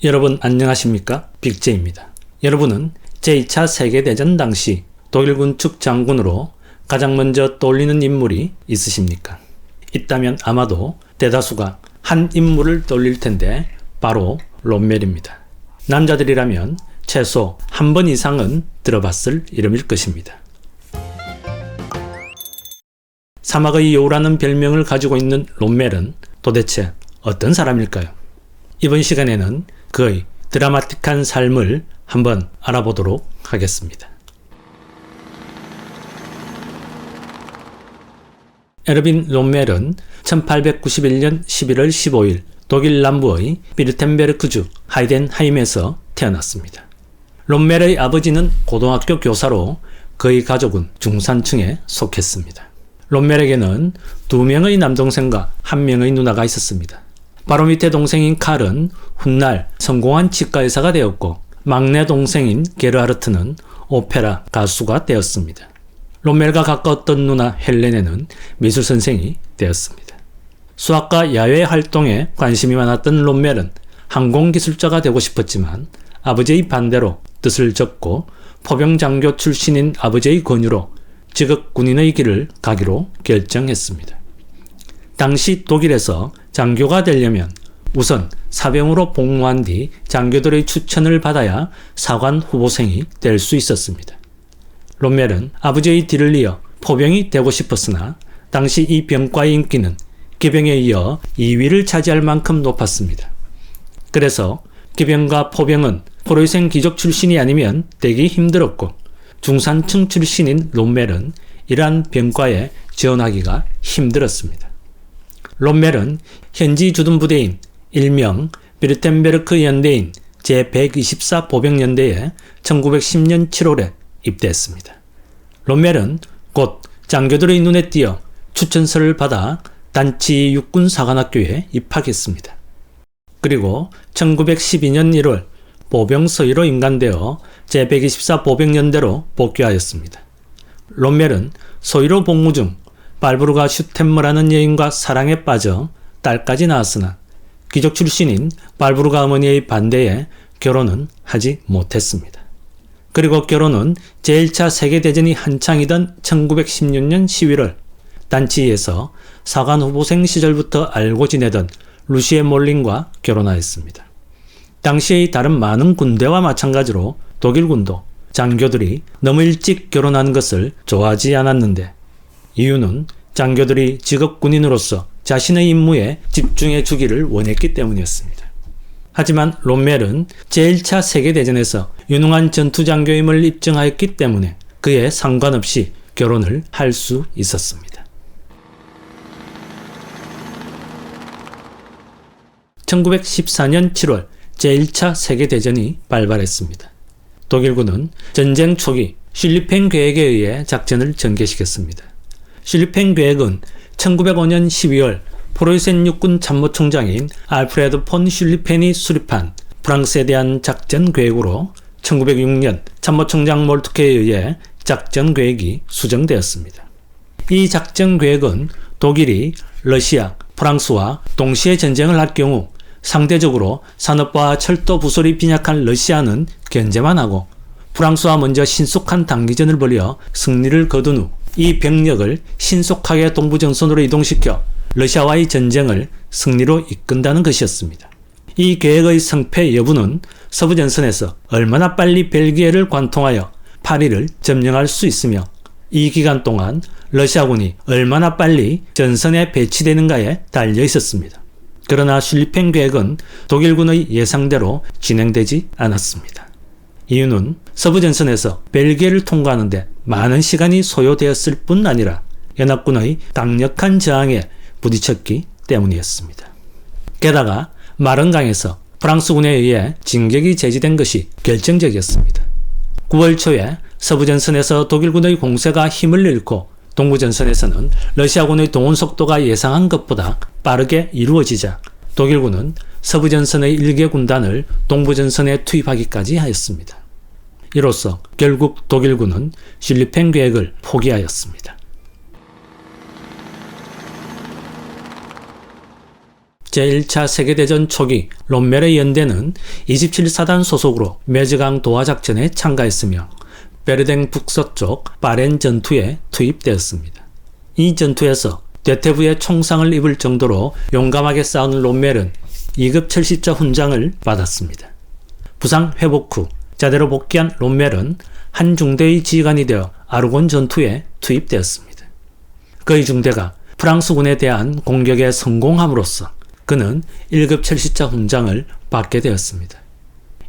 여러분 안녕하십니까? 빅제입니다. 여러분은 제2차 세계대전 당시 독일군 측장군으로 가장 먼저 떠올리는 인물이 있으십니까? 있다면 아마도 대다수가 한 인물을 떠올릴 텐데 바로 롬멜입니다. 남자들이라면 최소 한 번 이상은 들어봤을 이름일 것입니다. 사막의 여우라는 별명을 가지고 있는 롬멜은 도대체 어떤 사람일까요? 이번 시간에는 그의 드라마틱한 삶을 한번 알아보도록 하겠습니다. 에르빈 롬멜은 1891년 11월 15일 독일 남부의 비르텐베르크주 하이덴하임에서 태어났습니다. 롬멜의 아버지는 고등학교 교사로 그의 가족은 중산층에 속했습니다. 롬멜에게는 2명의 남동생과 1명의 누나가 있었습니다. 바로 밑에 동생인 칼은 훗날 성공한 치과의사가 되었고 막내 동생인 게르하르트는 오페라 가수가 되었습니다. 롬멜과 가까웠던 누나 헬레네는 미술선생이 되었습니다. 수학과 야외 활동에 관심이 많았던 롬멜은 항공기술자가 되고 싶었지만 아버지의 반대로 뜻을 접고 포병장교 출신인 아버지의 권유로 직업 군인의 길을 가기로 결정했습니다. 당시 독일에서 장교가 되려면 우선 사병으로 복무한 뒤 장교들의 추천을 받아야 사관 후보생이 될 수 있었습니다. 롬멜은 아버지의 뒤를 이어 포병이 되고 싶었으나 당시 이 병과의 인기는 기병에 이어 2위를 차지할 만큼 높았습니다. 그래서 기병과 포병은 포로위생 귀족 출신이 아니면 되기 힘들었고 중산층 출신인 롬멜은 이러한 병과에 지원하기가 힘들었습니다. 롬멜은 현지 주둔 부대인 일명 비르텐베르크 연대인 제124 보병연대에 1910년 7월에 입대했습니다. 롬멜은 곧 장교들의 눈에 띄어 추천서를 받아 단치 육군사관학교에 입학했습니다. 그리고 1912년 1월 보병서위로 임관되어 제124 보병연대로 복귀하였습니다. 롬멜은 서위로 복무 중 발브루가 슈텐머라는 여인과 사랑에 빠져 딸까지 낳았으나 귀족 출신인 발브루가 어머니의 반대에 결혼은 하지 못했습니다. 그리고 결혼은 제1차 세계대전이 한창이던 1916년 11월 단치에서 사관 후보생 시절부터 알고 지내던 루시에 몰린과 결혼하였습니다. 당시의 다른 많은 군대와 마찬가지로 독일군도 장교들이 너무 일찍 결혼하는 것을 좋아하지 않았는데 이유는 장교들이 직업 군인으로서 자신의 임무에 집중해 주기를 원했기 때문이었습니다. 하지만 롬멜은 제1차 세계대전에서 유능한 전투장교임을 입증하였기 때문에 그에 상관없이 결혼을 할 수 있었습니다. 1914년 7월 제1차 세계대전이 발발했습니다. 독일군은 전쟁 초기 슐리펜 계획에 의해 작전을 전개시켰습니다. 슐리펜 계획은 1905년 12월 포로이센 육군 참모총장인 알프레드 폰 슐리펜이 수립한 프랑스에 대한 작전 계획으로 1906년 참모총장 몰트케에 의해 작전 계획이 수정되었습니다. 이 작전 계획은 독일이 러시아, 프랑스와 동시에 전쟁을 할 경우 상대적으로 산업과 철도 부설이 빈약한 러시아는 견제만 하고 프랑스와 먼저 신속한 단기전을 벌여 승리를 거둔 후 이 병력을 신속하게 동부전선으로 이동시켜 러시아와의 전쟁을 승리로 이끈다는 것이었습니다. 이 계획의 성패 여부는 서부전선에서 얼마나 빨리 벨기에를 관통하여 파리를 점령할 수 있으며 이 기간 동안 러시아군이 얼마나 빨리 전선에 배치되는가에 달려 있었습니다. 그러나 슐리펜 계획은 독일군의 예상대로 진행되지 않았습니다. 이유는 서부전선에서 벨기에를 통과하는데 많은 시간이 소요되었을 뿐 아니라 연합군의 강력한 저항에 부딪혔기 때문이었습니다. 게다가 마른강에서 프랑스군에 의해 진격이 제지된 것이 결정적이었습니다. 9월 초에 서부전선에서 독일군의 공세가 힘을 잃고 동부전선에서는 러시아군의 동원 속도가 예상한 것보다 빠르게 이루어지자 독일군은 서부전선의 일개 군단을 동부전선에 투입하기까지 하였습니다. 이로써 결국 독일군은 슐리펜 계획을 포기하였습니다. 제1차 세계대전 초기 롬멜의 연대는 27사단 소속으로 메즈강 도하 작전에 참가했으며 베르댕 북서쪽 바렌 전투에 투입되었습니다. 이 전투에서 대퇴부의 총상을 입을 정도로 용감하게 싸운 롬멜은 2급 철시자 훈장을 받았습니다. 부상 회복 후 자대로 복귀한 롬멜은 한 중대의 지휘관이 되어 아르곤 전투에 투입되었습니다. 그의 중대가 프랑스군에 대한 공격에 성공함으로써 그는 1급 철시자 훈장을 받게 되었습니다.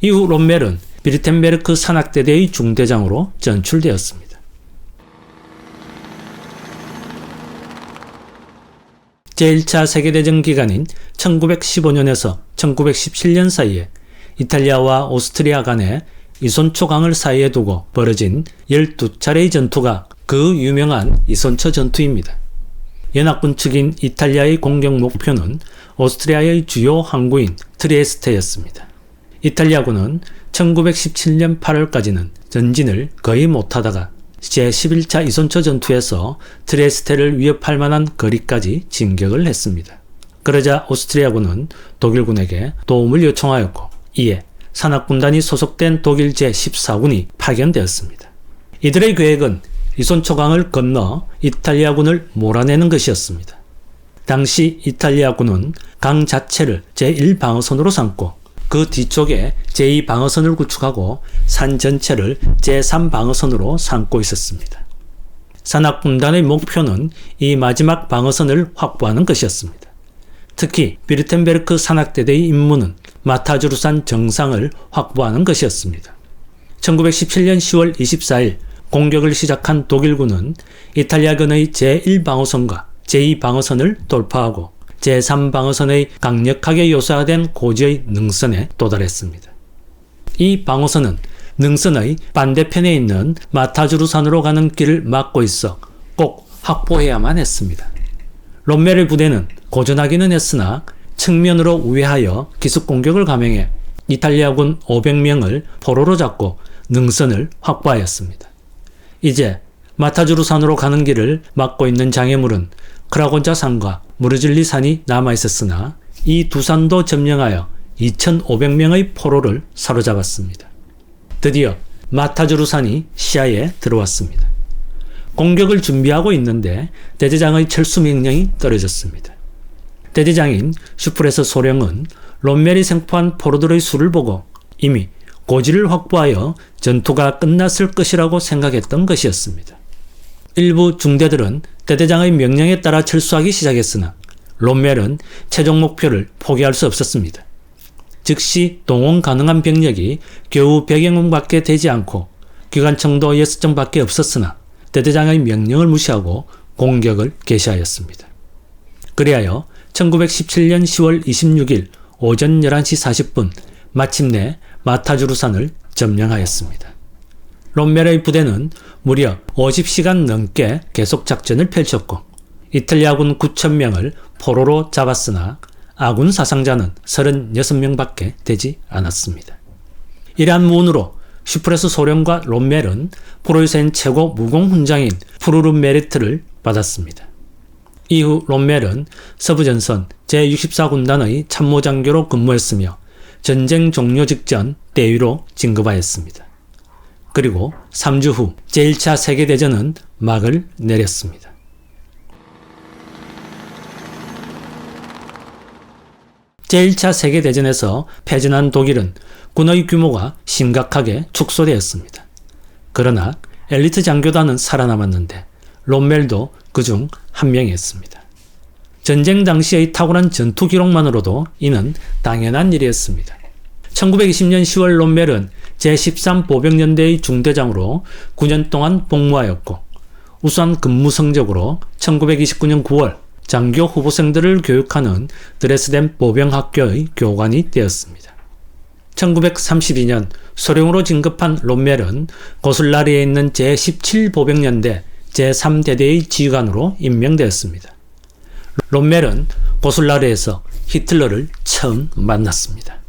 이후 롬멜은 비르텐베르크 산악대대의 중대장으로 전출되었습니다. 제1차 세계대전 기간인 1915년에서 1917년 사이에 이탈리아와 오스트리아 간에 이손초강을 사이에 두고 벌어진 12차례의 전투가 그 유명한 이손초 전투입니다. 연합군 측인 이탈리아의 공격 목표는 오스트리아의 주요 항구인 트리에스테였습니다. 이탈리아군은 1917년 8월까지는 전진을 거의 못하다가 제11차 이손초 전투에서 트리에스테를 위협할 만한 거리까지 진격을 했습니다. 그러자 오스트리아군은 독일군에게 도움을 요청하였고 이에 산악군단이 소속된 독일 제14군이 파견되었습니다. 이들의 계획은 이손초강을 건너 이탈리아군을 몰아내는 것이었습니다. 당시 이탈리아군은 강 자체를 제1방어선으로 삼고 그 뒤쪽에 제2방어선을 구축하고 산 전체를 제3방어선으로 삼고 있었습니다. 산악군단의 목표는 이 마지막 방어선을 확보하는 것이었습니다. 특히 비르텐베르크 산악대대의 임무는 마타주르산 정상을 확보하는 것이었습니다. 1917년 10월 24일 공격을 시작한 독일군은 이탈리아군의 제1방어선과 제2방어선을 돌파하고 제3방어선의 강력하게 요사된 고지의 능선에 도달했습니다. 이 방어선은 능선의 반대편에 있는 마타주르산으로 가는 길을 막고 있어 꼭 확보해야만 했습니다. 롬멜의 부대는 고전하기는 했으나 측면으로 우회하여 기습공격을 감행해 이탈리아군 500명을 포로로 잡고 능선을 확보하였습니다. 이제 마타주르산으로 가는 길을 막고 있는 장애물은 크라곤자 산과 무르즐리 산이 남아있었으나 이 두 산도 점령하여 2,500명의 포로를 사로잡았습니다. 드디어 마타주르산이 시야에 들어왔습니다. 공격을 준비하고 있는데 대대장의 철수 명령이 떨어졌습니다. 대대장인 슈프레스 소령은 롬멜이 생포한 포로들의 수를 보고 이미 고지를 확보하여 전투가 끝났을 것이라고 생각했던 것이었습니다. 일부 중대들은 대대장의 명령에 따라 철수하기 시작했으나 롬멜은 최종 목표를 포기할 수 없었습니다. 즉시 동원 가능한 병력이 겨우 100여 명밖에 되지 않고 기관총도 6정밖에 없었으나 대대장의 명령을 무시하고 공격을 개시하였습니다. 그리하여 1917년 10월 26일 오전 11시 40분 마침내 마타주르산을 점령하였습니다. 롬멜의 부대는 무려 50시간 넘게 계속 작전을 펼쳤고 이탈리아군 9,000명을 포로로 잡았으나 아군 사상자는 36명밖에 되지 않았습니다. 이러한 무운으로 슈프레스 소령과 롬멜은 프로이센 최고 무공훈장인 푸르르 메리트를 받았습니다. 이후 롬멜은 서부전선 제64군단의 참모장교로 근무했으며 전쟁 종료 직전 대위로 진급하였습니다. 그리고 3주 후 제1차 세계대전은 막을 내렸습니다. 제1차 세계대전에서 패전한 독일은 군의 규모가 심각하게 축소되었습니다. 그러나 엘리트 장교단은 살아남았는데 롬멜도 그중 한 명이었습니다. 전쟁 당시의 탁월한 전투 기록만으로도 이는 당연한 일이었습니다. 1920년 10월 롬멜은 제13보병연대의 중대장으로 9년 동안 복무하였고 우수한 근무 성적으로 1929년 9월 장교 후보생들을 교육하는 드레스덴 보병학교의 교관이 되었습니다. 1932년 소령으로 진급한 롬멜은 고슬라리에 있는 제17보병연대 제3대대의 지휘관으로 임명되었습니다. 롬멜은 고슬라리에서 히틀러를 처음 만났습니다.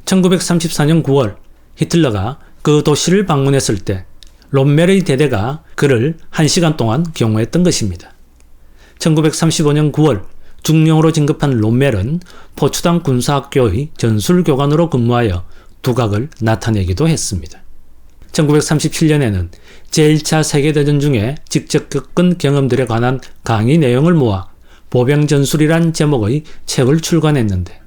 1934년 9월 히틀러가 그 도시를 방문했을 때 롬멜의 대대가 그를 1시간 동안 경호했던 것입니다. 1935년 9월 중령으로 진급한 롬멜은 포츠당 군사학교의 전술교관으로 근무하여 두각을 나타내기도 했습니다. 1937년에는 제1차 세계대전 중에 직접 겪은 경험들에 관한 강의 내용을 모아 보병전술이란 제목의 책을 출간했는데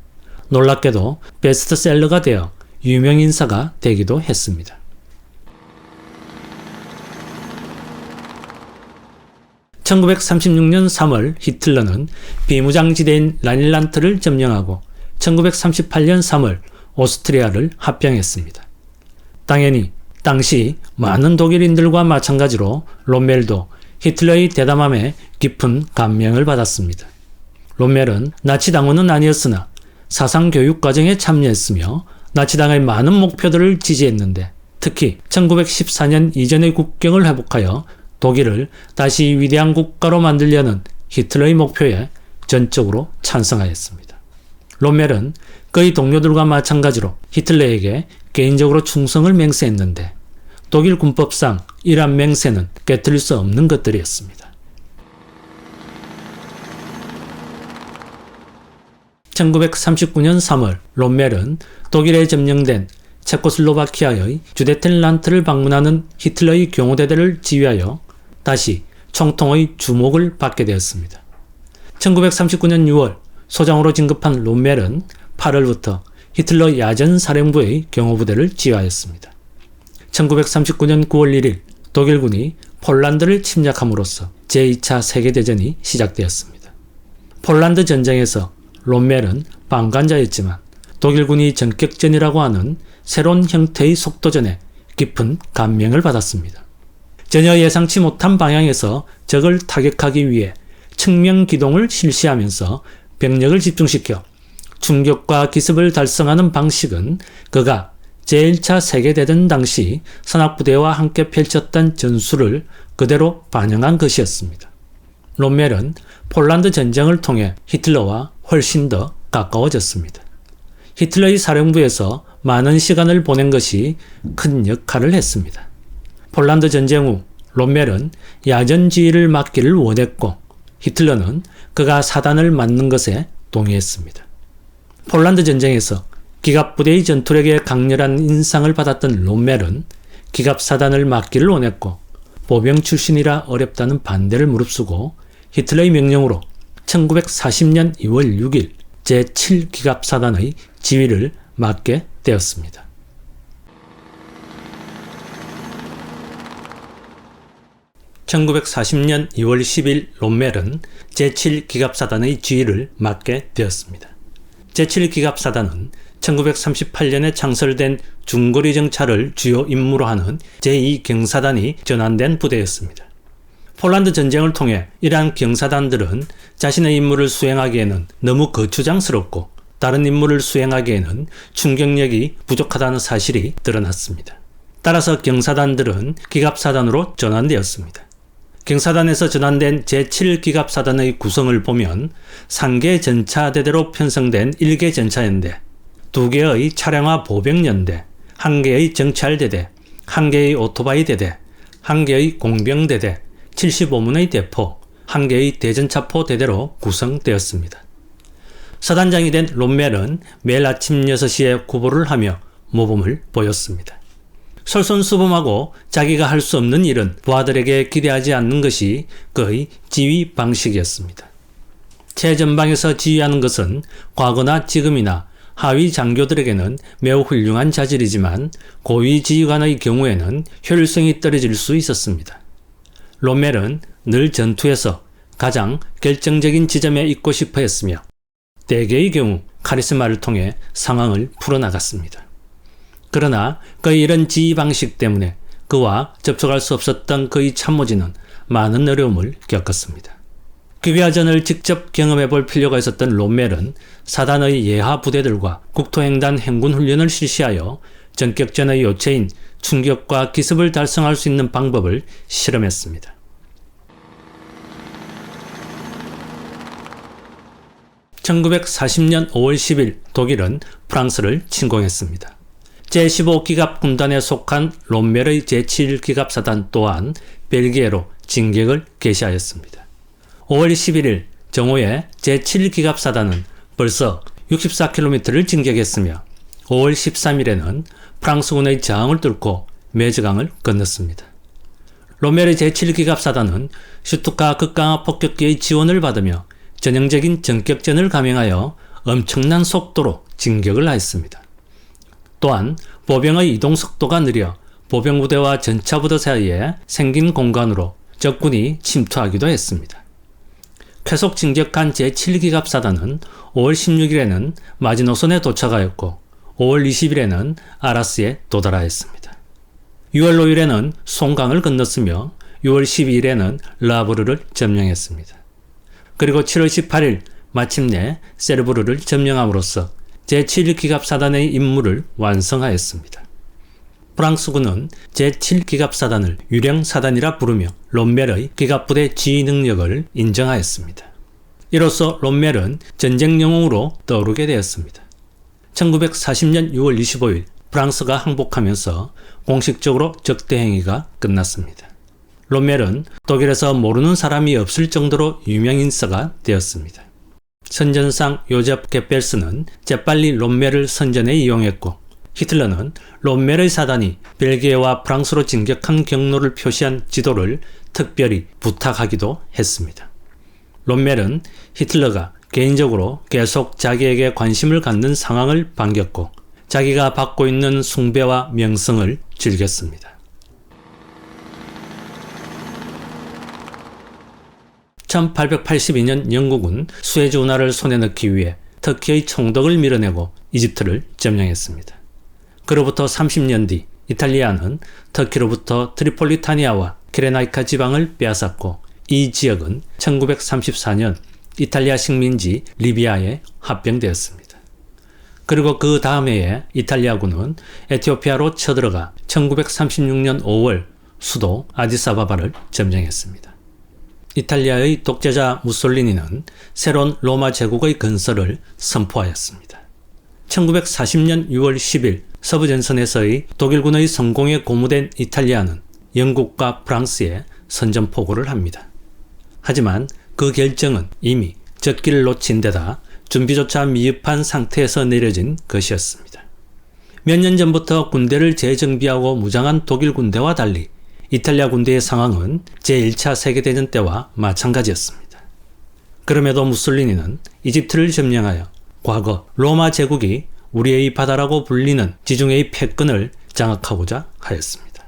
놀랍게도 베스트셀러가 되어 유명인사가 되기도 했습니다. 1936년 3월 히틀러는 비무장지대인 라닐란트를 점령하고 1938년 3월 오스트리아를 합병했습니다. 당연히 당시 많은 독일인들과 마찬가지로 롬멜도 히틀러의 대담함에 깊은 감명을 받았습니다. 롬멜은 나치당원은 아니었으나 사상교육과정에 참여했으며 나치당의 많은 목표들을 지지했는데 특히 1914년 이전의 국경을 회복하여 독일을 다시 위대한 국가로 만들려는 히틀러의 목표에 전적으로 찬성하였습니다. 롬멜은 그의 동료들과 마찬가지로 히틀러에게 개인적으로 충성을 맹세했는데 독일 군법상 이러한 맹세는 깨트릴 수 없는 것들이었습니다. 1939년 3월 롬멜은 독일에 점령된 체코슬로바키아의 주데텐란트를 방문하는 히틀러의 경호대대를 지휘하여 다시 총통의 주목을 받게 되었습니다. 1939년 6월 소장으로 진급한 롬멜은 8월부터 히틀러 야전사령부의 경호부대를 지휘하였습니다. 1939년 9월 1일 독일군이 폴란드를 침략함으로써 제2차 세계대전이 시작되었습니다. 폴란드 전쟁에서 롬멜은 방관자였지만 독일군이 전격전이라고 하는 새로운 형태의 속도전에 깊은 감명을 받았습니다. 전혀 예상치 못한 방향에서 적을 타격하기 위해 측면기동을 실시하면서 병력을 집중시켜 충격과 기습을 달성하는 방식은 그가 제1차 세계대전 당시 선악부대와 함께 펼쳤던 전술을 그대로 반영한 것이었습니다. 롬멜은 폴란드 전쟁을 통해 히틀러와 훨씬 더 가까워졌습니다. 히틀러의 사령부에서 많은 시간을 보낸 것이 큰 역할을 했습니다. 폴란드 전쟁 후 롬멜은 야전 지휘를 맡기를 원했고 히틀러는 그가 사단을 맡는 것에 동의했습니다. 폴란드 전쟁에서 기갑부대의 전투력에 강렬한 인상을 받았던 롬멜은 기갑사단을 맡기를 원했고 보병 출신이라 어렵다는 반대를 무릅쓰고 히틀러의 명령으로 1940년 2월 6일 제7기갑사단의 지휘를 맡게 되었습니다. (1940년 2월 10일) 롬멜은 제7기갑사단의 지휘를 맡게 되었습니다. 제7기갑사단은 1938년에 창설된 중거리 정찰을 주요 임무로 하는 제2경사단이 전환된 부대였습니다. 폴란드 전쟁을 통해 이러한 경사단들은 자신의 임무를 수행하기에는 너무 거추장스럽고 다른 임무를 수행하기에는 충격력이 부족하다는 사실이 드러났습니다. 따라서 경사단들은 기갑사단으로 전환되었습니다. 경사단에서 전환된 제7기갑사단의 구성을 보면 3개 전차대대로 편성된 1개 전차연대, 2개의 차량화 보병연대, 1개의 정찰대대, 1개의 오토바이 대대, 1개의 공병대대, 75문의 대포, 1개의 대전차포 대대로 구성되었습니다. 사단장이 된 롬멜은 매일 아침 6시에 구보를 하며 모범을 보였습니다. 솔선수범하고 자기가 할 수 없는 일은 부하들에게 기대하지 않는 것이 그의 지휘 방식이었습니다. 최전방에서 지휘하는 것은 과거나 지금이나 하위 장교들에게는 매우 훌륭한 자질이지만 고위 지휘관의 경우에는 효율성이 떨어질 수 있었습니다. 롬멜은 늘 전투에서 가장 결정적인 지점에 있고 싶어 했으며 대개의 경우 카리스마를 통해 상황을 풀어나갔습니다. 그러나 그의 이런 지휘 방식 때문에 그와 접촉할 수 없었던 그의 참모진은 많은 어려움을 겪었습니다. 귀비아전을 직접 경험해 볼 필요가 있었던 롬멜은 사단의 예하 부대들과 국토횡단 행군 훈련을 실시하여 전격전의 요체인 충격과 기습을 달성할 수 있는 방법을 실험했습니다. (1940년 5월 10일) 독일은 프랑스를 침공했습니다. 제15기갑 군단에 속한 롬멜의 제7기갑사단 또한 벨기에로 진격을 개시하였습니다. 5월 11일 정오의 제7기갑사단은 벌써 64km를 진격했으며 5월 13일에는 프랑스군의 저항을 뚫고 메즈강을 건넜습니다. 롬멜의 제7기갑사단은 슈투카 극강화 폭격기의 지원을 받으며 전형적인 전격전을 감행하여 엄청난 속도로 진격을 하였습니다. 또한 보병의 이동 속도가 느려 보병부대와 전차부대 사이에 생긴 공간으로 적군이 침투하기도 했습니다. 쾌속 진격한 제7기갑사단은 5월 16일에는 마지노선에 도착하였고 5월 20일에는 아라스에 도달하였습니다. 6월 5일에는 송강을 건넜으며 6월 12일에는 라브르를 점령했습니다. 그리고 7월 18일 마침내 세르브르를 점령함으로써 제7기갑사단의 임무를 완성하였습니다. 프랑스군은 제7기갑사단을 유령사단이라 부르며 롬멜의 기갑부대 지휘 능력을 인정하였습니다. 이로써 롬멜은 전쟁 영웅으로 떠오르게 되었습니다. 1940년 6월 25일 프랑스가 항복하면서 공식적으로 적대행위가 끝났습니다. 롬멜은 독일에서 모르는 사람이 없을 정도로 유명인사가 되었습니다. 선전상 요셉 게벨스는 재빨리 롬멜을 선전에 이용했고 히틀러는 롬멜의 사단이 벨기에와 프랑스로 진격한 경로를 표시한 지도를 특별히 부탁하기도 했습니다. 롬멜은 히틀러가 개인적으로 계속 자기에게 관심을 갖는 상황을 반겼고 자기가 받고 있는 숭배와 명성을 즐겼습니다. 1882년 영국은 수에즈 운하를 손에 넣기 위해 터키의 총독을 밀어내고 이집트를 점령했습니다. 그로부터 30년 뒤 이탈리아는 터키로부터 트리폴리타니아와 키레나이카 지방을 빼앗았고 이 지역은 1934년 이탈리아 식민지 리비아에 합병되었습니다. 그리고 그 다음 해에 이탈리아군은 에티오피아로 쳐들어가 1936년 5월 수도 아디스아바바를 점령했습니다. 이탈리아의 독재자 무솔리니는 새로운 로마 제국의 건설을 선포하였습니다. 1940년 6월 10일 서부전선에서의 독일군의 성공에 고무된 이탈리아는 영국과 프랑스에 선전포고를 합니다. 하지만 그 결정은 이미 적기를 놓친 데다 준비조차 미흡한 상태에서 내려진 것이었습니다. 몇 년 전부터 군대를 재정비하고 무장한 독일 군대와 달리 이탈리아 군대의 상황은 제1차 세계대전 때와 마찬가지였습니다. 그럼에도 무솔리니는 이집트를 점령하여 과거 로마 제국이 우리의 바다라고 불리는 지중해의 패권을 장악하고자 하였습니다.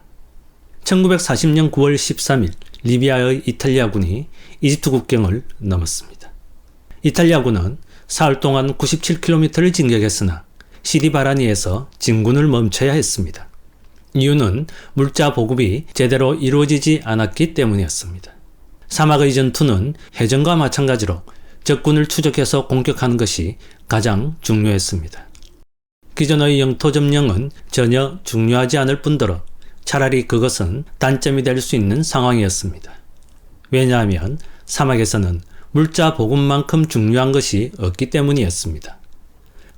1940년 9월 13일 리비아의 이탈리아군이 이집트 국경을 넘었습니다. 이탈리아군은 사흘 동안 97km를 진격했으나 시디바라니에서 진군을 멈춰야 했습니다. 이유는 물자 보급이 제대로 이루어지지 않았기 때문이었습니다. 사막의 전투는 해전과 마찬가지로 적군을 추적해서 공격하는 것이 가장 중요했습니다. 기존의 영토 점령은 전혀 중요하지 않을 뿐더러 차라리 그것은 단점이 될 수 있는 상황이었습니다. 왜냐하면 사막에서는 물자 보급만큼 중요한 것이 없기 때문이었습니다.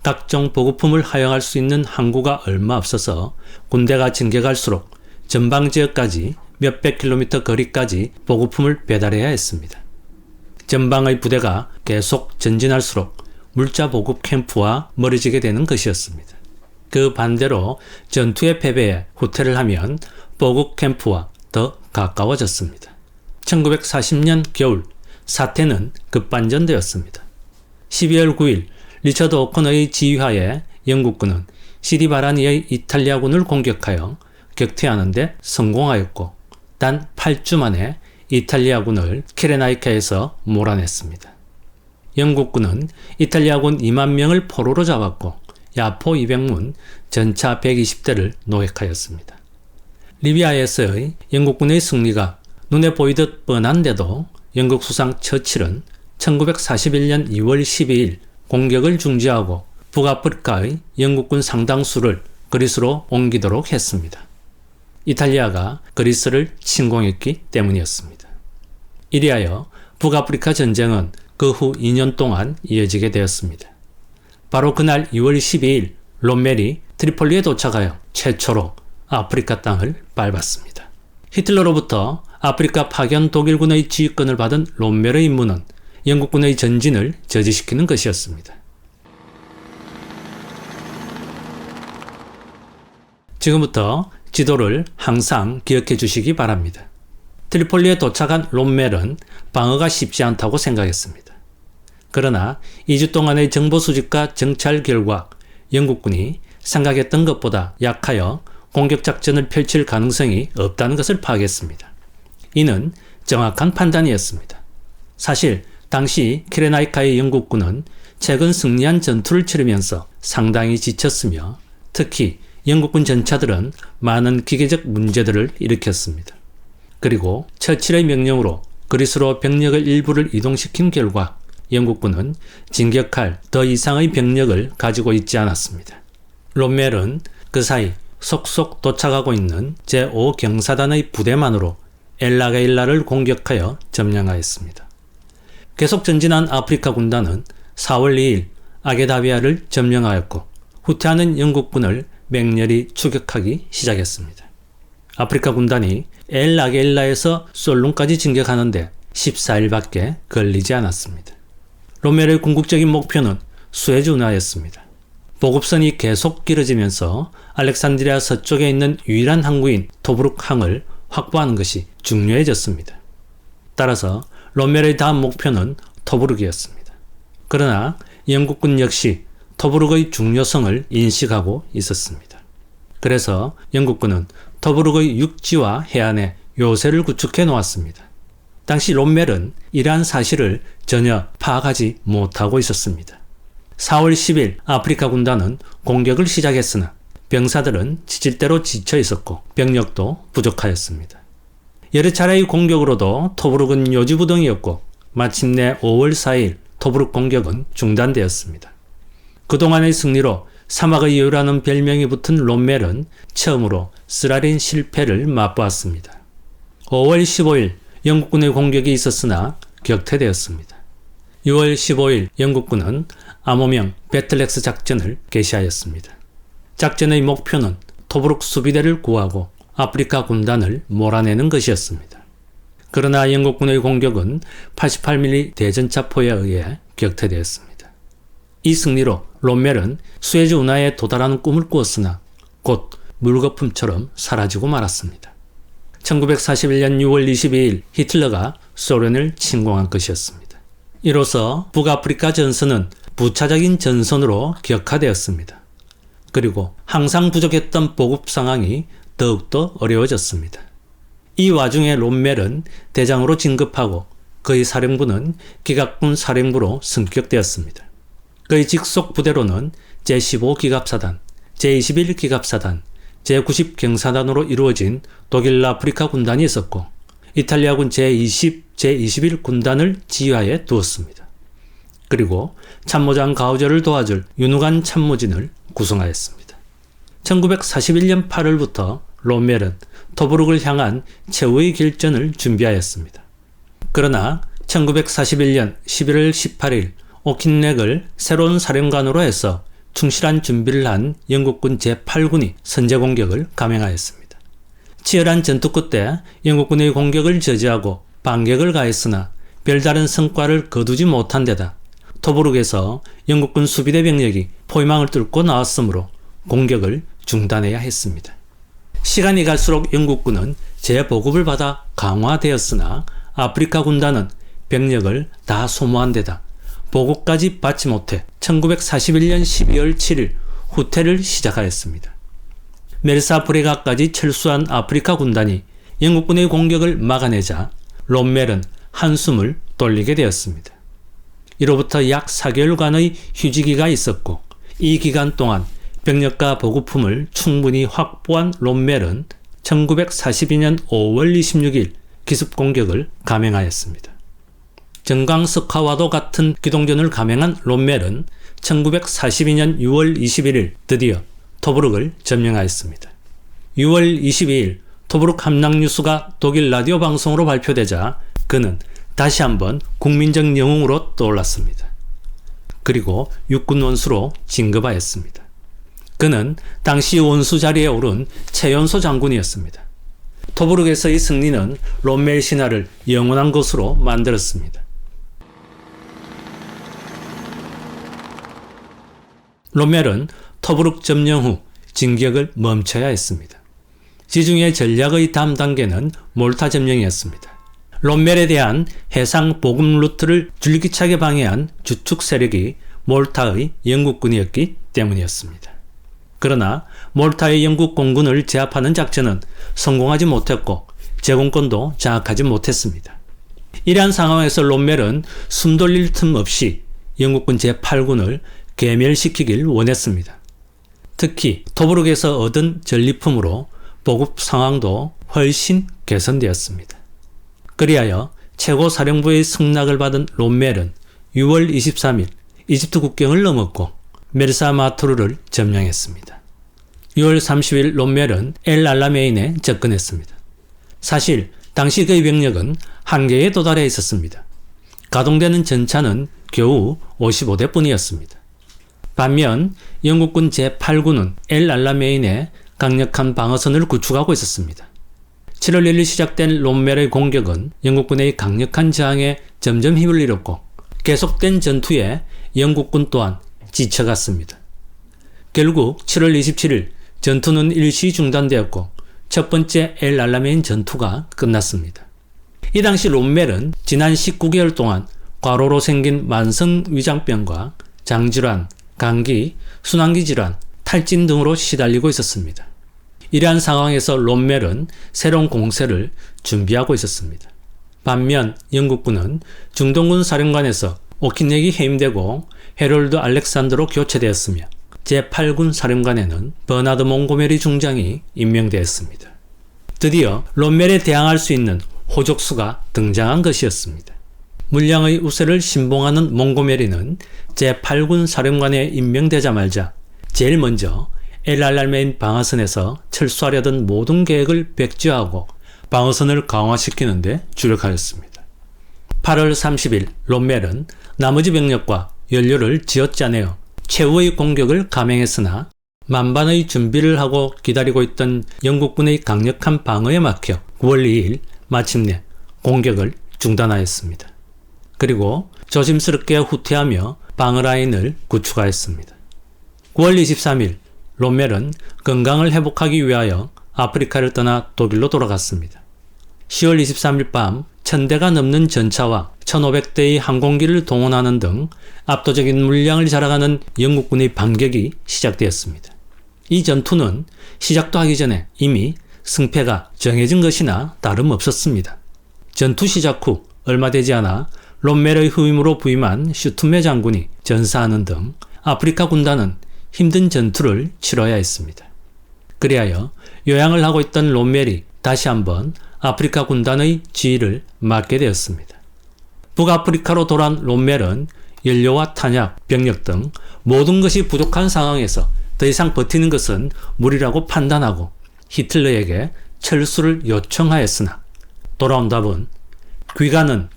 각종 보급품을 하용할 수 있는 항구가 얼마 없어서 군대가 진격할수록 전방지역까지 몇백 킬로미터 거리까지 보급품을 배달해야 했습니다. 전방의 부대가 계속 전진할수록 물자 보급 캠프와 멀어지게 되는 것이었습니다. 그 반대로 전투의 패배에 후퇴를 하면 보급 캠프와 더 가까워졌습니다. 1940년 겨울 사태는 급반전되었습니다. 12월 9일 리처드 오컨의 지휘하에 영국군은 시디바라니의 이탈리아군을 공격하여 격퇴하는 데 성공하였고 단 8주 만에 이탈리아군을 키레나이카에서 몰아냈습니다. 영국군은 이탈리아군 2만 명을 포로로 잡았고 야포 200문, 전차 120대를 노획하였습니다. 리비아에서의 영국군의 승리가 눈에 보이듯 뻔한데도 영국 수상 처칠은 1941년 2월 12일 공격을 중지하고 북아프리카의 영국군 상당수를 그리스로 옮기도록 했습니다. 이탈리아가 그리스를 침공했기 때문이었습니다. 이리하여 북아프리카 전쟁은 그 후 2년 동안 이어지게 되었습니다. 바로 그날 2월 12일 롬멜이 트리폴리에 도착하여 최초로 아프리카 땅을 밟았습니다. 히틀러로부터 아프리카 파견 독일군의 지휘권을 받은 롬멜의 임무는 영국군의 전진을 저지시키는 것이었습니다. 지금부터 지도를 항상 기억해 주시기 바랍니다. 트리폴리에 도착한 롬멜은 방어가 쉽지 않다고 생각했습니다. 그러나 2주 동안의 정보 수집과 정찰 결과 영국군이 생각했던 것보다 약하여 공격 작전을 펼칠 가능성이 없다는 것을 파악했습니다. 이는 정확한 판단이었습니다. 사실 당시 키레나이카의 영국군은 최근 승리한 전투를 치르면서 상당히 지쳤으며 특히 영국군 전차들은 많은 기계적 문제들을 일으켰습니다. 그리고 처칠의 명령으로 그리스로 병력을 일부를 이동시킨 결과 영국군은 진격할 더 이상의 병력을 가지고 있지 않았습니다. 롬멜은 그 사이 속속 도착하고 있는 제5경사단의 부대만으로 엘라게일라를 공격하여 점령하였습니다. 계속 전진한 아프리카 군단은 4월 2일 아게다비아를 점령하였고 후퇴하는 영국군을 맹렬히 추격하기 시작했습니다. 아프리카 군단이 엘라게일라에서 솔룬까지 진격하는데 14일밖에 걸리지 않았습니다. 롬멜의 궁극적인 목표는 수에즈 운하였습니다. 보급선이 계속 길어지면서 알렉산드리아 서쪽에 있는 유일한 항구인 토브룩항을 확보하는 것이 중요해졌습니다. 따라서 롬멜의 다음 목표는 토브룩이었습니다. 그러나 영국군 역시 토브룩의 중요성을 인식하고 있었습니다. 그래서 영국군은 토브룩의 육지와 해안에 요새를 구축해 놓았습니다. 당시 롬멜은 이러한 사실을 전혀 파악하지 못하고 있었습니다. 4월 10일 아프리카 군단은 공격을 시작했으나 병사들은 지칠대로 지쳐 있었고 병력도 부족하였습니다. 여러 차례의 공격으로도 토브룩은 요지부동이었고 마침내 5월 4일 토브룩 공격은 중단되었습니다. 그동안의 승리로 사막의 여우라는 별명이 붙은 롬멜은 처음으로 쓰라린 실패를 맛보았습니다. 5월 15일 영국군의 공격이 있었으나 격퇴되었습니다. 6월 15일 영국군은 암호명 배틀렉스 작전을 개시하였습니다. 작전의 목표는 토브룩 수비대를 구하고 아프리카 군단을 몰아내는 것이었습니다. 그러나 영국군의 공격은 88mm 대전차포에 의해 격퇴되었습니다. 이 승리로 롬멜은 수에즈 운하에 도달하는 꿈을 꾸었으나 곧 물거품처럼 사라지고 말았습니다. 1941년 6월 22일 히틀러가 소련을 침공한 것이었습니다. 이로써 북아프리카 전선은 부차적인 전선으로 격화되었습니다. 그리고 항상 부족했던 보급 상황이 더욱더 어려워졌습니다. 이 와중에 롬멜은 대장으로 진급하고 그의 사령부는 기갑군 사령부로 승격되었습니다. 그의 직속 부대로는 제15기갑사단, 제21기갑사단, 제90경사단으로 이루어진 독일 아프리카 군단이 있었고 이탈리아군 제20, 제21군단을 지휘하에 두었습니다. 그리고 참모장 가우저를 도와줄 윤후관 참모진을 구성하였습니다. 1941년 8월부터 롬멜은 토브룩을 향한 최후의 결전을 준비하였습니다. 그러나 1941년 11월 18일 오킨렉을 새로운 사령관으로 해서 충실한 준비를 한 영국군 제8군이 선제 공격을 감행하였습니다. 치열한 전투 끝에 영국군의 공격을 저지하고 반격을 가했으나 별다른 성과를 거두지 못한 데다 토브룩에서 영국군 수비대 병력이 포위망을 뚫고 나왔으므로 공격을 중단해야 했습니다. 시간이 갈수록 영국군은 재보급을 받아 강화되었으나 아프리카 군단은 병력을 다 소모한 데다 보급까지 받지 못해 1941년 12월 7일 후퇴를 시작하였습니다. 멜사프레가까지 철수한 아프리카 군단이 영국군의 공격을 막아내자 롬멜은 한숨을 돌리게 되었습니다. 이로부터 약 4개월간의 휴지기가 있었고 이 기간 동안 병력과 보급품을 충분히 확보한 롬멜은 1942년 5월 26일 기습공격을 감행하였습니다. 정강석화와도 같은 기동전을 감행한 롬멜은 1942년 6월 21일 드디어 토브룩을 점령하였습니다. 6월 22일 토브룩 함락 뉴스가 독일 라디오 방송으로 발표되자 그는 다시 한번 국민적 영웅으로 떠올랐습니다. 그리고 육군 원수로 진급하였습니다. 그는 당시 원수 자리에 오른 최연소 장군이었습니다. 토브룩에서의 승리는 롬멜 신화를 영원한 것으로 만들었습니다. 롬멜은 토브룩 점령 후 진격을 멈춰야 했습니다. 지중해 전략의 다음 단계는 몰타 점령이었습니다. 롬멜에 대한 해상 보급 루트를 줄기차게 방해한 주축 세력이 몰타의 영국군이었기 때문이었습니다. 그러나 몰타의 영국 공군을 제압하는 작전은 성공하지 못했고 제공권도 장악하지 못했습니다. 이러한 상황에서 롬멜은 숨 돌릴 틈 없이 영국군 제8군을 괴멸시키길 원했습니다. 특히 토브룩에서 얻은 전리품으로 보급 상황도 훨씬 개선되었습니다. 그리하여 최고사령부의 승낙을 받은 롬멜은 6월 23일 이집트 국경을 넘었고 메르사마토르를 점령했습니다. 6월 30일 롬멜은 엘-알라메인에 접근했습니다. 사실 당시 그의 병력은 한계에 도달해 있었습니다. 가동되는 전차는 겨우 55대 뿐이었습니다. 반면 영국군 제8군은 엘-알라메인에 강력한 방어선을 구축하고 있었습니다. 7월 1일 시작된 롬멜의 공격은 영국군의 강력한 저항에 점점 힘을 잃었고 계속된 전투에 영국군 또한 지쳐갔습니다. 결국 7월 27일 전투는 일시 중단되었고 첫 번째 엘-알라메인 전투가 끝났습니다. 이 당시 롬멜은 지난 19개월 동안 과로로 생긴 만성 위장병과 장질환, 감기, 순환기 질환, 탈진 등으로 시달리고 있었습니다. 이러한 상황에서 롬멜은 새로운 공세를 준비하고 있었습니다. 반면 영국군은 중동군 사령관에서 오키네기 해임되고 헤롤드 알렉산더로 교체되었으며 제8군 사령관에는 버나드 몽고메리 중장이 임명되었습니다. 드디어 롬멜에 대항할 수 있는 호족수가 등장한 것이었습니다. 물량의 우세를 신봉하는 몽고메리는 제8군 사령관에 임명되자마자 제일 먼저 엘-알라메인 방어선에서 철수하려던 모든 계획을 백지화하고 방어선을 강화시키는 데 주력하였습니다. 8월 30일 롬멜은 나머지 병력과 연료를 쥐어짜내어 최후의 공격을 감행했으나 만반의 준비를 하고 기다리고 있던 영국군의 강력한 방어에 막혀 9월 2일 마침내 공격을 중단하였습니다. 그리고 조심스럽게 후퇴하며 방어라인을 구축하였습니다. 9월 23일 롬멜은 건강을 회복하기 위하여 아프리카를 떠나 독일로 돌아갔습니다. 10월 23일 밤 1000대가 넘는 전차와 1500대의 항공기를 동원하는 등 압도적인 물량을 자랑하는 영국군의 반격이 시작되었습니다. 이 전투는 시작도 하기 전에 이미 승패가 정해진 것이나 다름없었습니다. 전투 시작 후 얼마 되지 않아 롬멜의 후임으로 부임한 슈투메 장군이 전사하는 등 아프리카 군단은 힘든 전투를 치러야 했습니다. 그리하여 요양을 하고 있던 롬멜이 다시 한번 아프리카 군단의 지휘를 맡게 되었습니다. 북아프리카로 돌아온 롬멜은 연료와 탄약, 병력 등 모든 것이 부족한 상황에서 더 이상 버티는 것은 무리라고 판단하고 히틀러에게 철수를 요청하였으나 돌아온 답은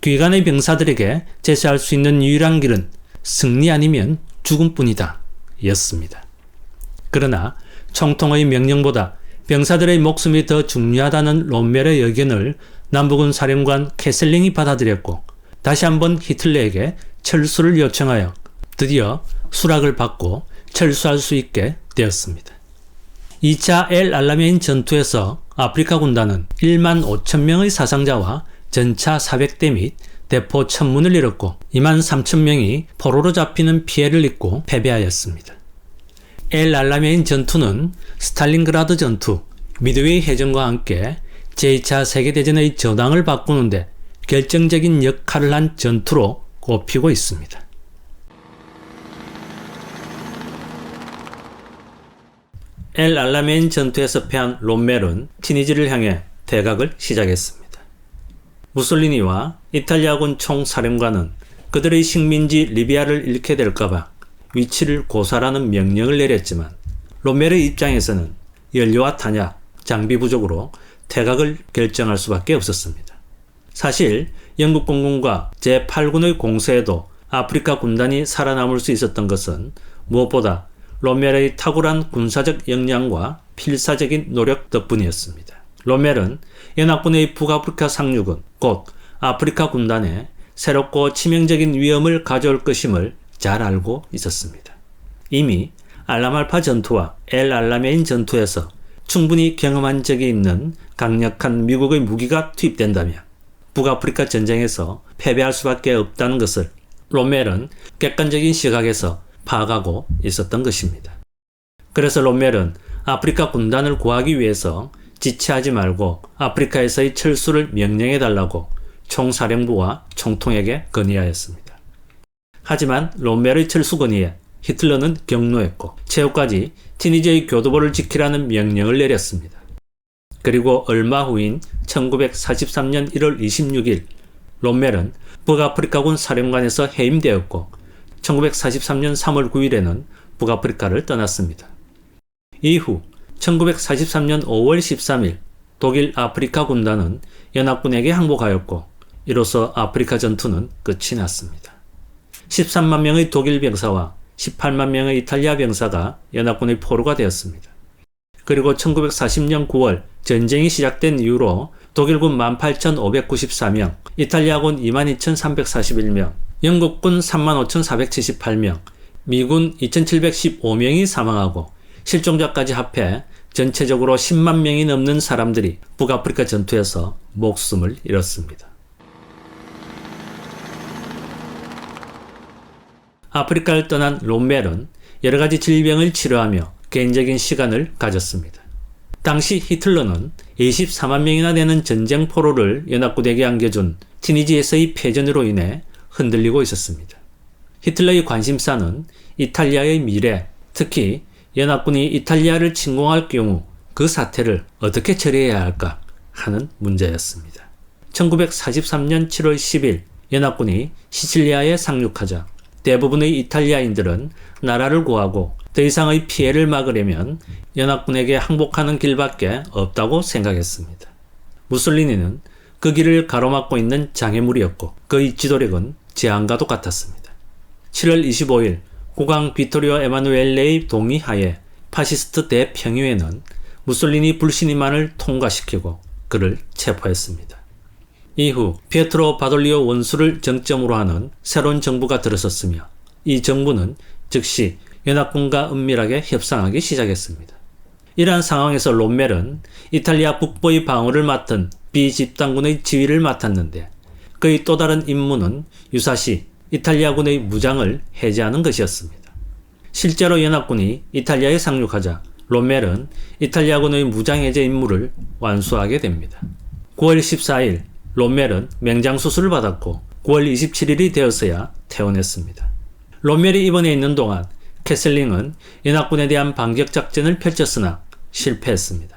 귀관의 병사들에게 제시할 수 있는 유일한 길은 승리 아니면 죽음뿐이다 였습니다. 그러나 총통의 명령보다 병사들의 목숨이 더 중요하다는 롬멜의 의견을 남부군 사령관 캐슬링이 받아들였고 다시 한번 히틀러에게 철수를 요청하여 드디어 수락을 받고 철수할 수 있게 되었습니다. 2차 엘-알라메인 전투에서 아프리카 군단은 1만 5천 명의 사상자와 전차 400대 및 대포 1000문을 잃었고 2만 3천 명이 포로로 잡히는 피해를 입고 패배하였습니다. 엘-알라메인 전투는 스탈린그라드 전투, 미드웨이 해전과 함께 제2차 세계대전의 전황을 바꾸는데 결정적인 역할을 한 전투로 꼽히고 있습니다. 엘-알라메인 전투에서 패한 롬멜은 티니지를 향해 대각을 시작했습니다. 무솔리니와 이탈리아군 총사령관은 그들의 식민지 리비아를 잃게 될까봐 위치를 고사하라는 명령을 내렸지만 롬멜의 입장에서는 연료와 탄약, 장비 부족으로 퇴각을 결정할 수밖에 없었습니다. 사실 영국 공군과 제8군의 공세에도 아프리카 군단이 살아남을 수 있었던 것은 무엇보다 롬멜의 탁월한 군사적 역량과 필사적인 노력 덕분이었습니다. 롬멜은 연합군의 북아프리카 상륙은 곧 아프리카 군단에 새롭고 치명적인 위험을 가져올 것임을 잘 알고 있었습니다. 이미 알라말파 전투와 엘 알라메인 전투에서 충분히 경험한 적이 있는 강력한 미국의 무기가 투입된다면 북아프리카 전쟁에서 패배할 수밖에 없다는 것을 롬멜은 객관적인 시각에서 파악하고 있었던 것입니다. 그래서 롬멜은 아프리카 군단을 구하기 위해서 지체하지 말고 아프리카에서의 철수를 명령해달라고 총사령부와 총통에게 건의하였습니다. 하지만 롬멜의 철수 건의에 히틀러는 경노했고 최후까지 티니지의 교두보를 지키라는 명령을 내렸습니다. 그리고 얼마 후인 1943년 1월 26일 롬멜은 북아프리카군 사령관에서 해임되었고 1943년 3월 9일에는 북아프리카를 떠났습니다. 이후 1943년 5월 13일 독일 아프리카 군단은 연합군에게 항복하였고 이로써 아프리카 전투는 끝이 났습니다. 13만 명의 독일 병사와 18만 명의 이탈리아 병사가 연합군의 포로가 되었습니다. 그리고 1940년 9월 전쟁이 시작된 이후로 독일군 18,594명, 이탈리아군 22,341명, 영국군 35,478명, 미군 2,715명이 사망하고 실종자까지 합해 전체적으로 10만 명이 넘는 사람들이 북아프리카 전투에서 목숨을 잃었습니다. 아프리카를 떠난 롬멜은 여러가지 질병을 치료하며 개인적인 시간을 가졌습니다. 당시 히틀러는 24만 명이나 되는 전쟁 포로를 연합군에게 안겨준 티니지에서의 패전으로 인해 흔들리고 있었습니다. 히틀러의 관심사는 이탈리아의 미래, 특히 연합군이 이탈리아를 침공할 경우 그 사태를 어떻게 처리해야 할까 하는 문제였습니다. 1943년 7월 10일 연합군이 시칠리아에 상륙하자 대부분의 이탈리아인들은 나라를 구하고 더 이상의 피해를 막으려면 연합군에게 항복하는 길밖에 없다고 생각했습니다. 무솔리니는 그 길을 가로막고 있는 장애물이었고 그의 지도력은 재앙과도 같았습니다. 7월 25일 국왕 비토리오 에마누엘레의 동의하에 파시스트 대평의회는 무솔리니 불신임안을 통과시키고 그를 체포했습니다. 이후 피에트로 바돌리오 원수를 정점으로 하는 새로운 정부가 들어섰으며 이 정부는 즉시 연합군과 은밀하게 협상하기 시작했습니다. 이러한 상황에서 롬멜은 이탈리아 북부의 방어를 맡은 비집단군의 지휘를 맡았는데 그의 또 다른 임무는 유사시 이탈리아군의 무장을 해제하는 것이었습니다. 실제로 연합군이 이탈리아에 상륙하자 롬멜은 이탈리아군의 무장 해제 임무를 완수하게 됩니다. 9월 14일 롬멜은 맹장수술을 받았고 9월 27일이 되어서야 퇴원했습니다. 롬멜이 입원해 있는 동안 캐슬링은 연합군에 대한 반격작전을 펼쳤으나 실패했습니다.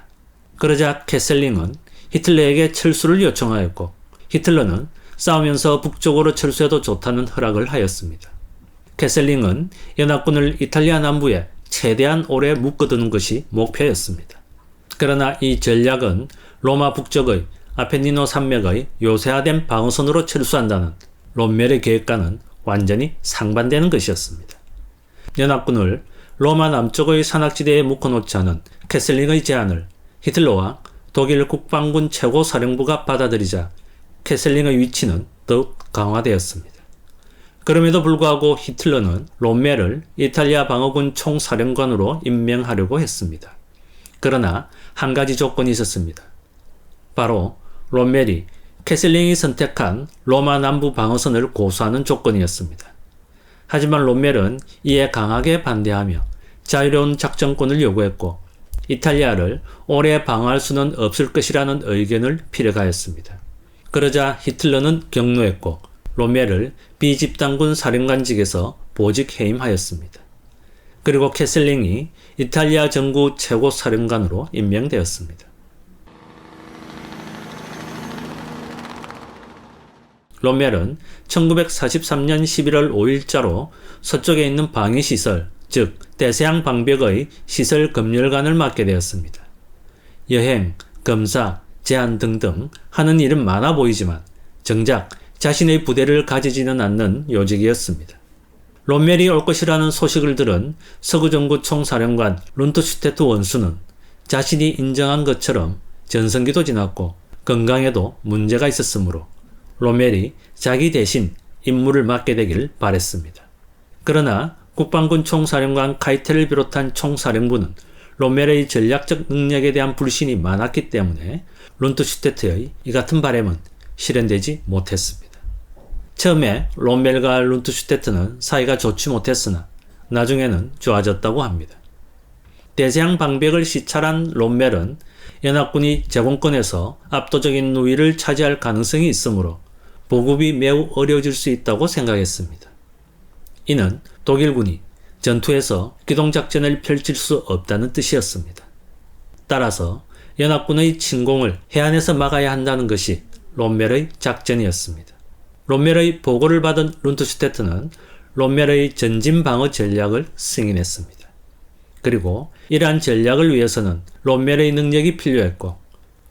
그러자 캐슬링은 히틀러에게 철수를 요청하였고 히틀러는 싸우면서 북쪽으로 철수해도 좋다는 허락을 하였습니다. 캐슬링은 연합군을 이탈리아 남부에 최대한 오래 묶어두는 것이 목표였습니다. 그러나 이 전략은 로마 북쪽의 아펜니노 산맥의 요새화된 방어선으로 철수한다는 롬멜의 계획과는 완전히 상반되는 것이었습니다. 연합군을 로마 남쪽의 산악지대에 묶어놓자는 캐슬링의 제안을 히틀러와 독일 국방군 최고사령부가 받아들이자 캐슬링의 위치는 더욱 강화되었습니다. 그럼에도 불구하고 히틀러는 롬멜을 이탈리아 방어군 총사령관으로 임명하려고 했습니다. 그러나 한 가지 조건이 있었습니다. 바로 롬멜이 캐슬링이 선택한 로마 남부 방어선을 고수하는 조건이었습니다. 하지만 롬멜은 이에 강하게 반대하며 자유로운 작전권을 요구했고 이탈리아를 오래 방어할 수는 없을 것이라는 의견을 피력하였습니다. 그러자 히틀러는 경노했고 롬멜을 비집단군 사령관직에서 보직 해임하였습니다. 그리고 캐슬링이 이탈리아 정구 최고사령관으로 임명되었습니다. 롬멜은 1943년 11월 5일자로 서쪽에 있는 방위시설, 즉 대서양 방벽의 시설 검열관을 맡게 되었습니다. 여행, 검사, 제안 등등 하는 일은 많아 보이지만 정작 자신의 부대를 가지지는 않는 요직이었습니다. 롬멜이 올 것이라는 소식을 들은 서구정구 총사령관 룬트슈테트 원수는 자신이 인정한 것처럼 전성기도 지났고 건강에도 문제가 있었으므로 롬멜이 자기 대신 임무를 맡게 되길 바랬습니다. 그러나 국방군 총사령관 카이텔을 비롯한 총사령부는 롬멜의 전략적 능력에 대한 불신이 많았기 때문에 룬트슈테트의 이 같은 바람은 실현되지 못했습니다. 처음에 롬멜과 룬트슈테트는 사이가 좋지 못했으나 나중에는 좋아졌다고 합니다. 대서양 방백을 시찰한 롬멜은 연합군이 제공권에서 압도적인 우위를 차지할 가능성이 있으므로 보급이 매우 어려워질 수 있다고 생각했습니다. 이는 독일군이 전투에서 기동작전을 펼칠 수 없다는 뜻이었습니다. 따라서 연합군의 침공을 해안에서 막아야 한다는 것이 롬멜의 작전이었습니다. 롬멜의 보고를 받은 룬트슈테트는 롬멜의 전진 방어 전략을 승인했습니다. 그리고 이러한 전략을 위해서는 롬멜의 능력이 필요했고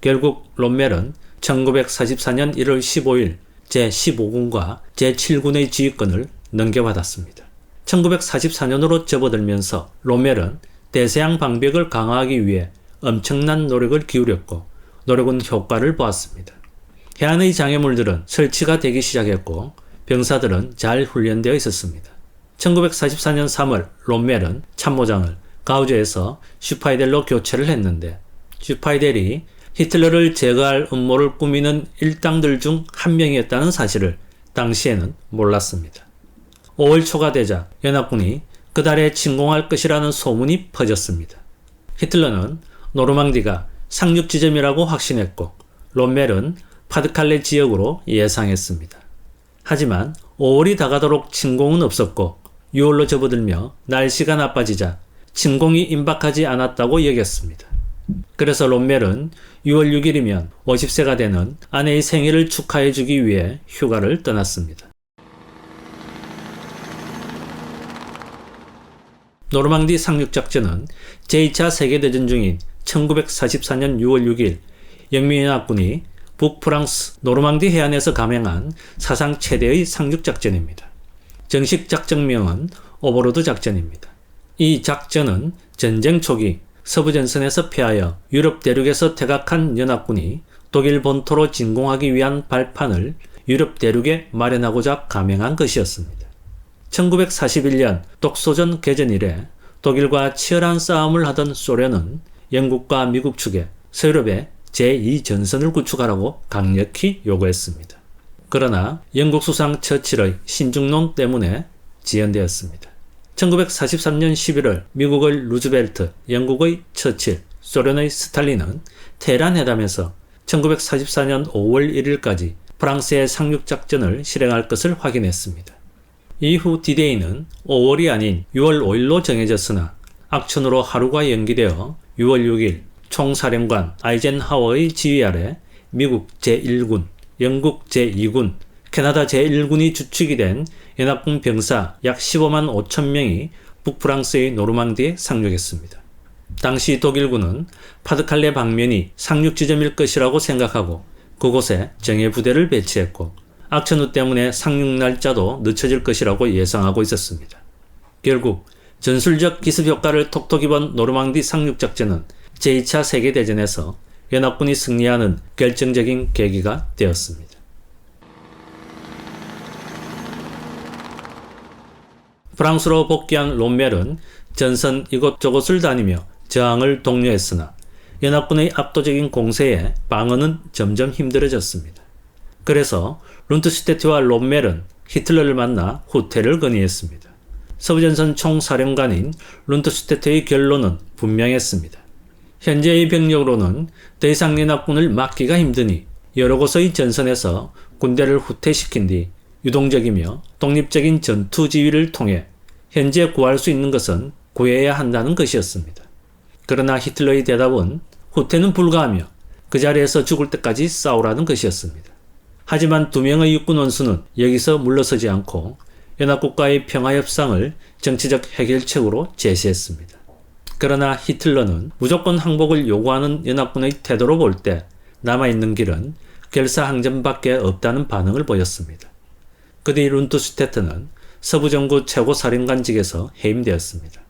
결국 롬멜은 1944년 1월 15일 제15군과 제7군의 지휘권을 넘겨받았습니다. 1944년으로 접어들면서 롬멜은 대서양 방벽을 강화하기 위해 엄청난 노력을 기울였고 노력은 효과를 보았습니다. 해안의 장애물들은 설치가 되기 시작했고 병사들은 잘 훈련되어 있었습니다. 1944년 3월 롬멜은 참모장을 가우저에서 슈파이델로 교체를 했는데 슈파이델이 히틀러를 제거할 음모를 꾸미는 일당들 중 한 명이었다는 사실을 당시에는 몰랐습니다. 5월 초가 되자 연합군이 그달에 침공할 것이라는 소문이 퍼졌습니다. 히틀러는 노르망디가 상륙 지점이라고 확신했고 롬멜은 파드칼레 지역으로 예상했습니다. 하지만 5월이 다가도록 침공은 없었고 6월로 접어들며 날씨가 나빠지자 침공이 임박하지 않았다고 여겼습니다. 그래서 롬멜은 6월 6일이면 50세가 되는 아내의 생일을 축하해주기 위해 휴가를 떠났습니다. 노르망디 상륙작전은 제2차 세계대전 중인 1944년 6월 6일 영미연합군이 북프랑스 노르망디 해안에서 감행한 사상 최대의 상륙작전입니다. 정식 작전명은 오버로드 작전입니다. 이 작전은 전쟁 초기 서부전선에서 패하여 유럽 대륙에서 퇴각한 연합군이 독일 본토로 진공하기 위한 발판을 유럽 대륙에 마련하고자 감행한 것이었습니다. 1941년 독소전 개전 이래 독일과 치열한 싸움을 하던 소련은 영국과 미국 측에 서유럽에 제2전선을 구축하라고 강력히 요구했습니다. 그러나 영국 수상 처칠의 신중론 때문에 지연되었습니다. 1943년 11월 미국의 루즈벨트, 영국의 처칠, 소련의 스탈린은 테헤란 회담에서 1944년 5월 1일까지 프랑스의 상륙작전을 실행할 것을 확인했습니다. 이후 디데이는 5월이 아닌 6월 5일로 정해졌으나 악천후로 하루가 연기되어 6월 6일 총사령관 아이젠하워의 지휘 아래 미국 제1군, 영국 제2군, 캐나다 제1군이 주축이 된 연합군 병사 약 15만 5천 명이 북프랑스의 노르망디에 상륙했습니다. 당시 독일군은 파드칼레 방면이 상륙지점일 것이라고 생각하고 그곳에 정예부대를 배치했고 악천후 때문에 상륙 날짜도 늦춰질 것이라고 예상하고 있었습니다. 결국 전술적 기습효과를 톡톡히 본 노르망디 상륙작전은 제2차 세계대전에서 연합군이 승리하는 결정적인 계기가 되었습니다. 프랑스로 복귀한 롬멜은 전선 이곳저곳을 다니며 저항을 독려했으나 연합군의 압도적인 공세에 방어는 점점 힘들어졌습니다. 그래서 룬트슈테트와 롬멜은 히틀러를 만나 후퇴를 건의했습니다. 서부전선 총사령관인 룬트슈테트의 결론은 분명했습니다. 현재의 병력으로는 더 이상 연합군을 막기가 힘드니 여러 곳의 전선에서 군대를 후퇴시킨 뒤 유동적이며 독립적인 전투 지휘를 통해 현재 구할 수 있는 것은 구해야 한다는 것이었습니다. 그러나 히틀러의 대답은 후퇴는 불가하며 그 자리에서 죽을 때까지 싸우라는 것이었습니다. 하지만 두 명의 육군 원수는 여기서 물러서지 않고 연합국과의 평화협상을 정치적 해결책으로 제시했습니다. 그러나 히틀러는 무조건 항복을 요구하는 연합군의 태도로 볼 때 남아있는 길은 결사항전밖에 없다는 반응을 보였습니다. 그뒤 룬트슈테트는 서부정부 최고사령관직에서 해임되었습니다.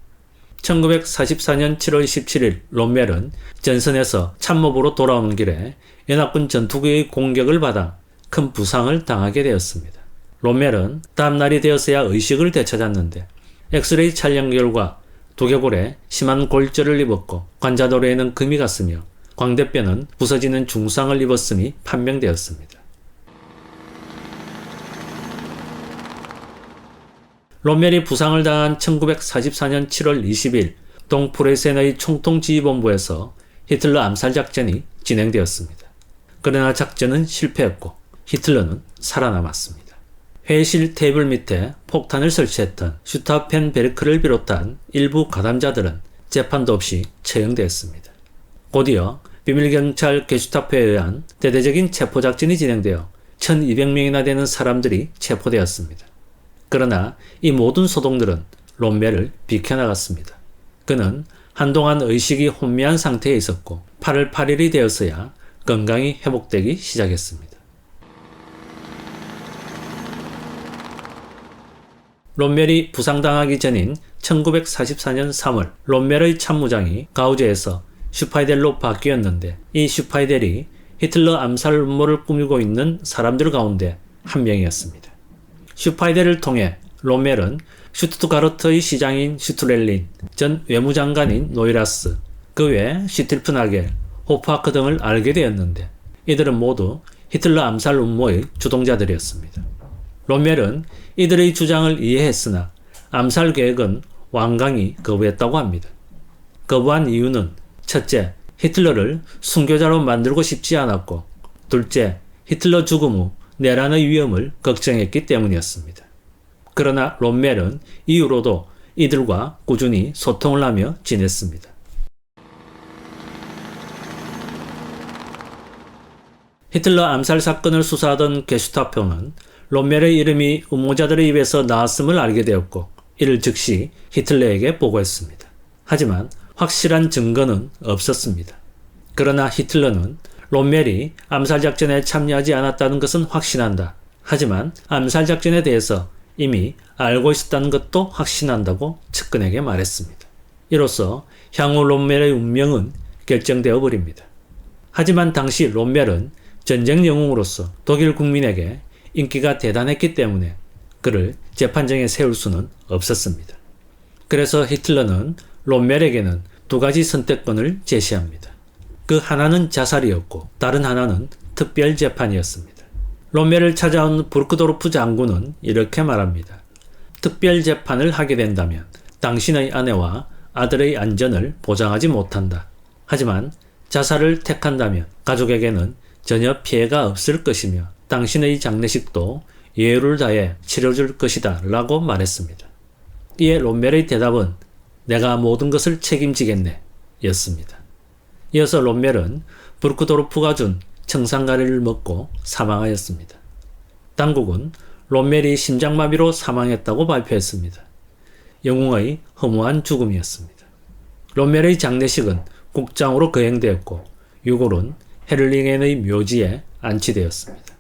1944년 7월 17일 롬멜은 전선에서 참모부로 돌아오는 길에 연합군 전투기의 공격을 받아 큰 부상을 당하게 되었습니다. 롬멜은 다음날이 되어서야 의식을 되찾았는데 엑스레이 촬영 결과 두개골에 심한 골절을 입었고 관자도로에는 금이 갔으며 광대뼈는 부서지는 중상을 입었음이 판명되었습니다. 롬멜이 부상을 당한 1944년 7월 20일 동프레센의 총통지휘본부에서 히틀러 암살작전이 진행되었습니다. 그러나 작전은 실패했고 히틀러는 살아남았습니다. 회의실 테이블 밑에 폭탄을 설치했던 슈타펜베르크를 비롯한 일부 가담자들은 재판도 없이 처형되었습니다. 곧이어 비밀경찰 게슈타포에 의한 대대적인 체포작전이 진행되어 1200명이나 되는 사람들이 체포되었습니다. 그러나 이 모든 소동들은 롬멜을 비켜나갔습니다. 그는 한동안 의식이 혼미한 상태에 있었고 8월 8일이 되었어야 건강이 회복되기 시작했습니다. 롬멜이 부상당하기 전인 1944년 3월 롬멜의 참모장이 가우제에서 슈파이델로 바뀌었는데 이 슈파이델이 히틀러 암살 음모를 꾸미고 있는 사람들 가운데 한 명이었습니다. 슈파이델을 통해 롬멜은 슈투트가르트의 시장인 슈트렐린, 전 외무장관인 노이라스, 그 외 슈틸프나겔, 호프아크 등을 알게 되었는데 이들은 모두 히틀러 암살 음모의 주동자들이었습니다. 롬멜은 이들의 주장을 이해했으나 암살 계획은 완강히 거부했다고 합니다. 거부한 이유는 첫째, 히틀러를 순교자로 만들고 싶지 않았고 둘째, 히틀러 죽음 후 내란의 위험을 걱정했기 때문이었습니다. 그러나 롬멜은 이후로도 이들과 꾸준히 소통을 하며 지냈습니다. 히틀러 암살 사건을 수사하던 게슈타포는 롬멜의 이름이 음모자들의 입에서 나왔음을 알게 되었고 이를 즉시 히틀러에게 보고했습니다. 하지만 확실한 증거는 없었습니다. 그러나 히틀러는 롬멜이 암살작전에 참여하지 않았다는 것은 확신한다. 하지만 암살작전에 대해서 이미 알고 있었다는 것도 확신한다고 측근에게 말했습니다. 이로써 향후 롬멜의 운명은 결정되어 버립니다. 하지만 당시 롬멜은 전쟁 영웅으로서 독일 국민에게 인기가 대단했기 때문에 그를 재판정에 세울 수는 없었습니다. 그래서 히틀러는 롬멜에게는 두 가지 선택권을 제시합니다. 그 하나는 자살이었고 다른 하나는 특별 재판이었습니다. 롬멜을 찾아온 부르크도르프 장군은 이렇게 말합니다. 특별 재판을 하게 된다면 당신의 아내와 아들의 안전을 보장하지 못한다. 하지만 자살을 택한다면 가족에게는 전혀 피해가 없을 것이며 당신의 장례식도 예우를 다해 치러줄 것이다 라고 말했습니다. 이에 롬멜의 대답은 내가 모든 것을 책임지겠네 였습니다. 이어서 롬멜은 부르크도르프가 준 청산가리를 먹고 사망하였습니다. 당국은 롬멜이 심장마비로 사망했다고 발표했습니다. 영웅의 허무한 죽음이었습니다. 롬멜의 장례식은 국장으로 거행되었고 유골은 헤를링겐의 묘지에 안치되었습니다.